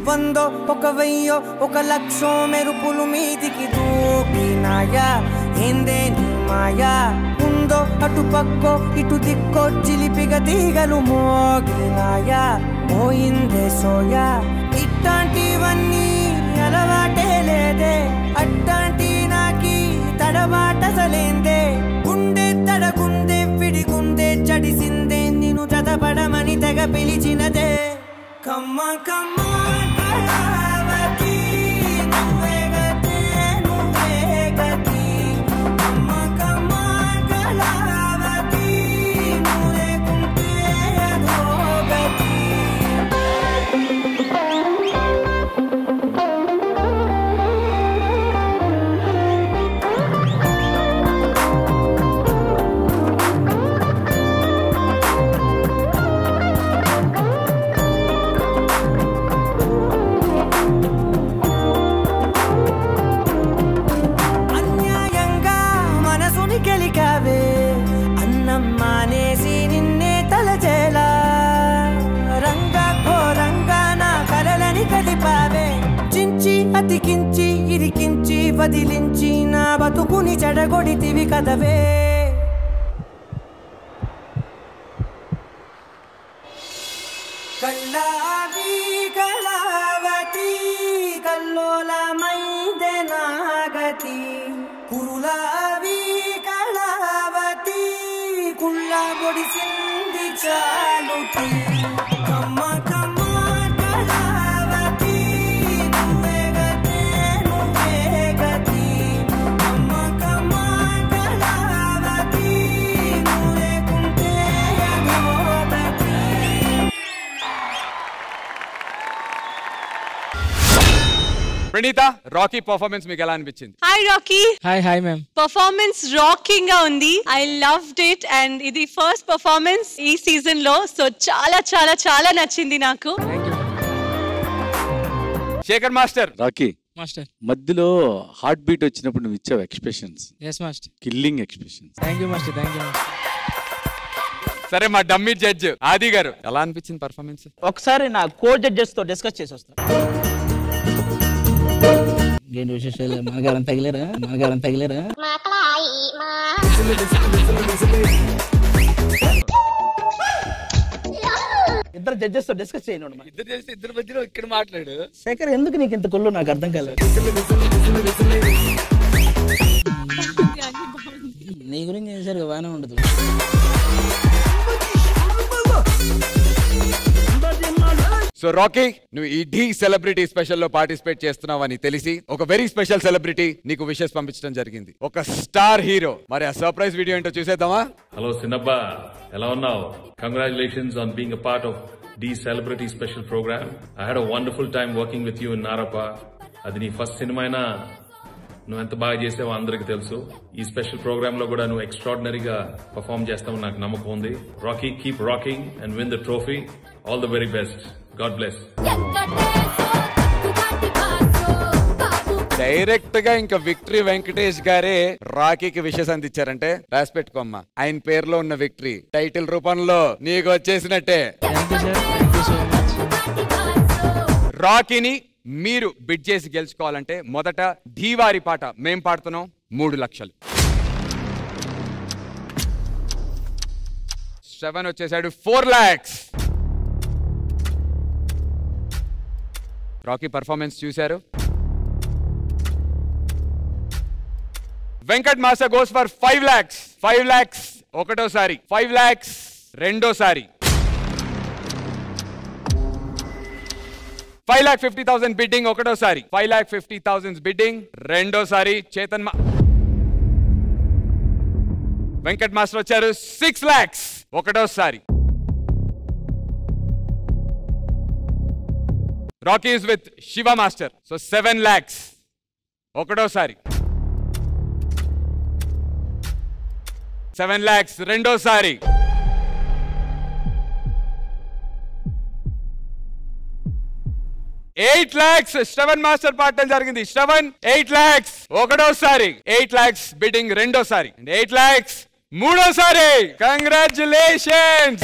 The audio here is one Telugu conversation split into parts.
వందో ఒక వెయ్యో ఒక లక్షో మెరుపులు మీదికి దూకినాయా ఏందే నీ మాయా ఉందో అటు పక్కో ఇటు దిక్కో చిలిపిగ తీగలు మోగినాయా పోయిందే సోయా ఇట్లాంటివన్నీ అలవాటే లేదే అట్లాంటి నాకి తడబాటసలేందే గుండె తడగుందే విడిగుందే చడిసిందే నిన్ను చదపడమని తెగ పిలిచినదే కమ్మ కమ్మ కళావతి నువ్వే గతే నువ్వే గతి కమ్మ కమ్మ కళావతి నువ్వే కుంటే అధోగతి అన్నం మానేసి నిన్నే తలచేలా రంగా ఘోరంగా నా కలలని కదిపావే చించి అతికించి ఇరికించి వదిలించి నా బతుకుని చెడగొడితివి కదవే కళ్ళావి కళావతి కల్లోలమైందే నాగతి కురులావి కళావతి కుళ్ళ పొడిసింది చాలుతి కమ్మ కమ్మ కళావతి నువ్వే గతే నువ్వే గతి కమ్మ కమ్మ కళావతి నువ్వే కుంటే అధోగతి ప్రణీత రాకీ పర్ఫార్మెన్స్ మీకు ఎలా అనిపించింది? Hi Rocky. Hi ma'am. Performance rocking గా ఉంది. ఐ లవ్డ్ ఇట్ అండ్ ఇది ఫస్ట్ పర్ఫార్మెన్స్ ఈ సీజన్ లో, సో చాలా చాలా చాలా నచ్చింది నాకు. శేఖర్ మాస్టర్. రాకీ మాస్టర్ మధ్యలో హార్ట్ బీట్ వచ్చినప్పుడు నువ్వు ఇచ్చావు expressions. yes master. Killing expressions. Thank you master. Thank you. సరే మా డమ్మీ జడ్జ్ ఆది గారు ఎలా అనిపించింది పర్ఫార్మెన్స్? ఒకసారి నా కో జడ్జెస్ తో డిస్కస్ చేసి వస్తాను. ఏంటి విశేషాలు? మనగారం తగిలేరా? ఇద్దరు జడ్జెస్ తో డిస్కస్ చేయండి. ఇద్దరు మధ్యలో ఇక్కడ మాట్లాడు. శేఖర్ ఎందుకు నీకు ఇంత కొల్లు నాకు అర్థం కాలేదు. నీ గురించి చేశారు బాగానే ఉండదు. సో రాకీ, నువ్వు ఈ ఢీ సెలబ్రిటీ స్పెషల్ లో పార్టిసిపేట్ చేస్తున్నావని తెలిసి ఒక వెరీ స్పెషల్ సెలబ్రిటీ నీకు విషెస్ పంపించడం జరిగింది. ఒక స్టార్ హీరో. మరి ఆ సర్ప్రైజ్ వీడియో ఏంటో చూసేద్దామా? హలో సిన్నబ్బా, ఎలా ఉన్నావు? Congratulations on being a part of Dhee celebrity special programme. I had a wonderful time working with you in Narappa. అది నీ ఫస్ట్ సినిమా అయినా నువ్వు ఎంత బాగా చేసావో అందరికి తెలుసు. ఈ స్పెషల్ ప్రోగ్రామ్ లో కూడా నువ్వు ఎక్స్ట్రాడినరీగా పర్ఫార్మ్ చేస్తావు నాకు నమ్మకం ఉంది. Rocky, keep rocking and win the trophy. All the very best. God bless. Direct గా ఇంకా విక్టరీ వెంకటేష్ గారే రాకీకి విషెస్ అందించారంటే రాసి పెట్టుకోమ్మా. ఆయన పేరులో ఉన్న విక్టరీ టైటిల్ రూపంలో నీకు వచ్చేసినట్టే. రాకీని మీరు బిడ్ చేసి గెలుచుకోవాలంటే మొదట ధీవారి పాట మేం పాడుతున్నాం 3 లక్షలు. శ్రవణ్ వచ్చేసాడు 4 lakhs. రాకీ పర్ఫార్మెన్స్ చూశారు. Venkat master goes for 5 lakhs. 5 lakhs ఒకటోసారి, 5 lakhs రెండోసారి, 5,50,000 బిడ్డింగ్ ఒకటోసారి, 5,50,000 బిడ్డింగ్ రెండోసారి. చేతన్ వెంకట్ మాస్టర్ వచ్చారు 6 lakhs ఒకటోసారి. Rocky is with Shiva master, so 7 lakhs ఒకటోసారి, 7 lakhs రెండోసారి, 8 lakhs శ్రవణ్ మాస్టర్ పాటలు జరిగింది. శ్రవణ్ 8 lakhs ఒకటోసారి, 8 lakhs బిడ్డింగ్ రెండోసారి, 8 lakhs మూడోసారి. కంగ్రాచులేషన్స్.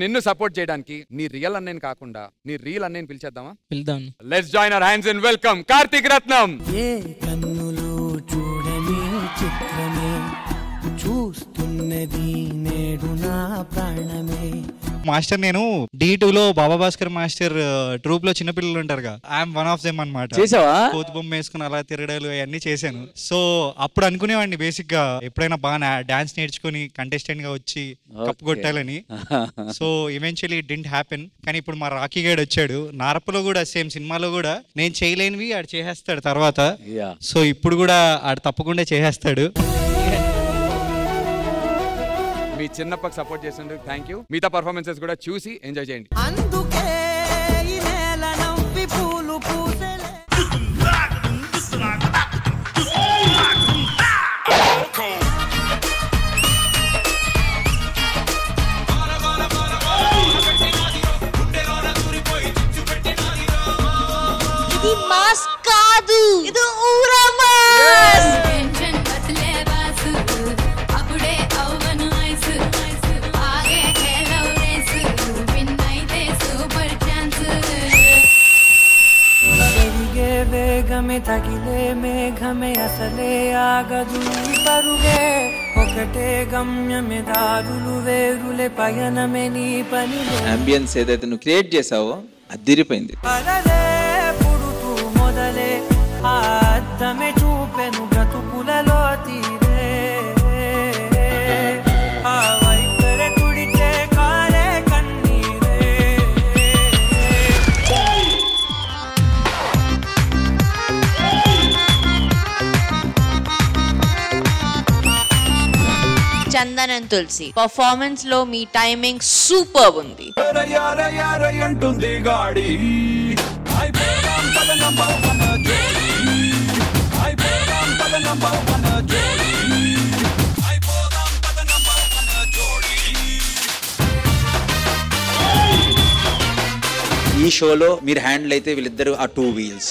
నిన్ను సపోర్ట్ చేయడానికి నీ రియల్ అన్నయ్యని కాకుండా నీ రియల్ అన్నయ్యని పిలిచేద్దామా? పిలుద్దాం. Let's join our hands and welcome Karthik Ratnam. ఏ కన్నులు చూడని చిత్రమే చూస్తున్నది నేడు నా ప్రాణమే. మాస్టర్ నేను D2లో బాబా భాస్కర్ మాస్టర్ ట్రూప్ లో చిన్నపిల్లలు ఉంటారుగా, ఐఎమ్ వన్ ఆఫ్ దెమ్ అనమాట. చేసావా? కోతి బొమ్మ వేసుకుని అలా తిరగడాలు అవన్నీ చేశాను. సో అప్పుడు అనుకునేవాడిని బేసిక్ గా ఎప్పుడైనా బాగా డాన్స్ నేర్చుకుని కంటెస్టెంట్ గా వచ్చి కప్పు కొట్టాలని. So eventually it didn't happen. కానీ ఇప్పుడు మా రాకీ గైడ్ వచ్చాడు. నారప్పలో కూడా సేమ్ సినిమాలో కూడా నేను చేయలేనివి ఆడు చేసేస్తాడు తర్వాత. సో ఇప్పుడు కూడా ఆడు తప్పకుండా చేసేస్తాడు. మీ చిన్నప్పకి సపోర్ట్ చేసినందుకు థ్యాంక్ యూ. మిగతా పర్ఫార్మెన్సెస్ కూడా చూసి ఎంజాయ్ చేయండి. అందుకే ఈ నేల నవ్వి పూలు పూసలే. ఇది మాస్ కాదు, ఇది ఊరా మాస్. వేగమే తగిలే మేఘమే అసలే ఆగదు పరుగే. ఒకటే గమ్యమే దారులు వేరులే పయనమే నీ పనిలే. అంబియన్స్ ఏదైతే నువ్వు క్రియేట్ చేసావో అదిరిపోయింది. అలలే పుడుతూ మొదలే ఆ అద్దమే చూపెను బ్రతుకులలో తీరే. ఆ వైపరే తుడిచే కాలే కన్నీరే. చందన్ అండ్ తులసి పర్ఫార్మెన్స్ లో మీ టైమింగ్ సూపర్ ఉంది. ఈ షోలో మీరు హ్యాండిల్ అయితే వీళ్ళిద్దరు ఆ 2 wheels.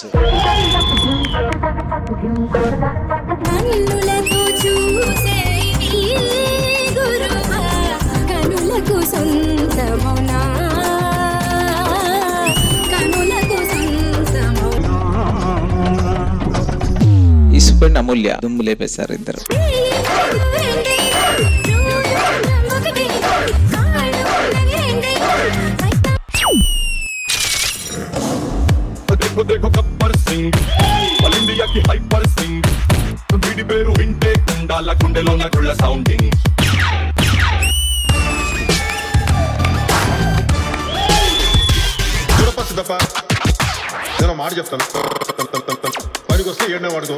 ఇసుపండి అమూల్య దుమ్ము లేపేశారు ఇద్దరు. నేను మాట చెప్తాను, పనికి వస్తే ఏడనే వాడుకో,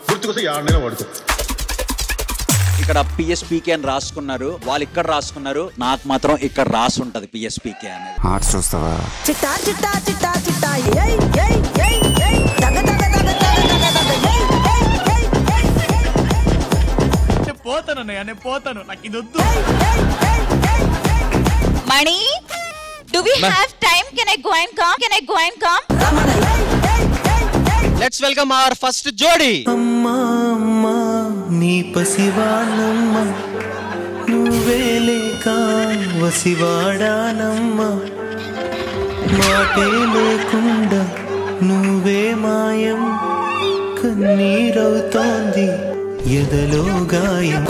గుర్తుకొస్తే ఏడనే వాడుకో. ఇక్కడ PSPK అని రాసుకున్నారు, వాళ్ళు ఇక్కడ రాసుకున్నారు, నాకు మాత్రం ఇక్కడ రాసి ఉంటది PSPK అనేది. ఆర్ట్స్ చూస్తావా? చిట్టా చిట్టా చిట్టా చిట్టా ఏయ్ ఏయ్ ఏయ్ ఏయ్ దగ దగ దగ దగ దగ దగ ఏయ్ ఏయ్ ఏయ్ ఏయ్. పోతాను నేను పోతాను, నాకు ఇది వద్దు. మణి, do we have time? Can I go and come? Can I go and come? Let's welcome our first జోడి. అమ్మా అమ్మా నీ పసివానమ్మ నువ్వే లేక వసివాడానమ్మ. మాటే లేకుండా నువ్వే మాయం కన్నీరవుతోంది ఎదలో గాయం.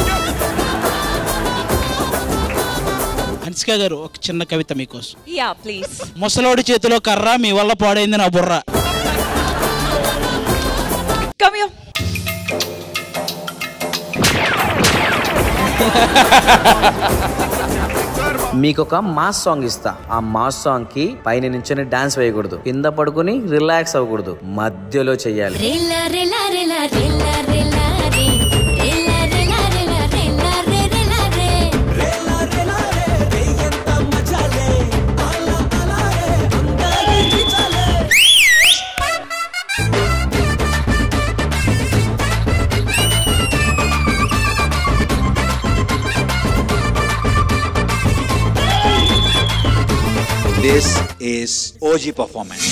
హన్సిక గారు ఒక చిన్న కవిత మీకోసం. Yeah, please. ముసలోడి చేతిలో కర్ర, మీ వల్ల పాడైంది నా బుర్ర. Come here. మీకు ఒక మాస్ సాంగ్ ఇస్తా. ఆ మాస్ సాంగ్ కి పైన నించొని డాన్స్ వేయకూడదు, కింద పడుకుని రిలాక్స్ అవ్వకూడదు, మధ్యలో చెయ్యాలి. This is OG performance.